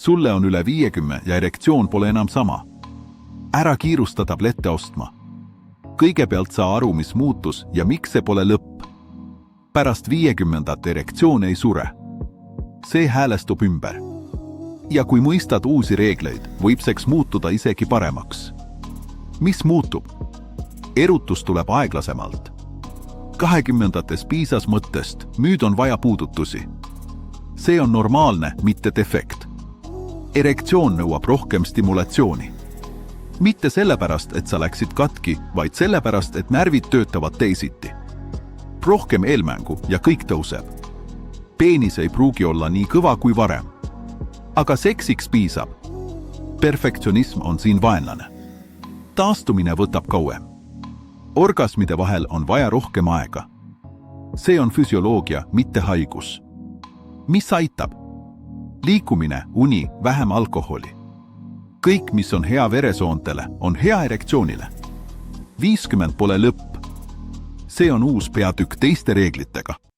Sulle on üle 50 ja erektsioon pole enam sama. Ära kiirusta tablette ostma. Kõigepealt saa aru, mis muutus ja miks see pole lõpp. Pärast 50 erektsioon ei sure. See häälestub ümber. Ja kui mõistad uusi reegleid, võib seks muutuda isegi paremaks. Mis muutub? Erutus tuleb aeglasemalt. 20 piisas mõttest, nüüd on vaja puudutusi. See on normaalne, mitte defekt. Erektsioon nõuab rohkem stimulatsiooni. Mitte sellepärast, et sa läksid katki, vaid sellepärast, et närvid töötavad teisiti. Rohkem eelmängu ja kõik tõuseb. Peenis ei pruugi olla nii kõva kui varem. Aga seksiks piisab. Perfektsionism on siin vaenlane. Taastumine võtab kauem. Orgasmide vahel on vaja rohkem aega. See on füsioloogia, mitte haigus. Mis aitab? Liikumine, uni, vähem alkoholi. Kõik, mis on hea veresoontele, on hea erektsioonile. 50 pole lõpp. See on uus peatükk teiste reeglitega.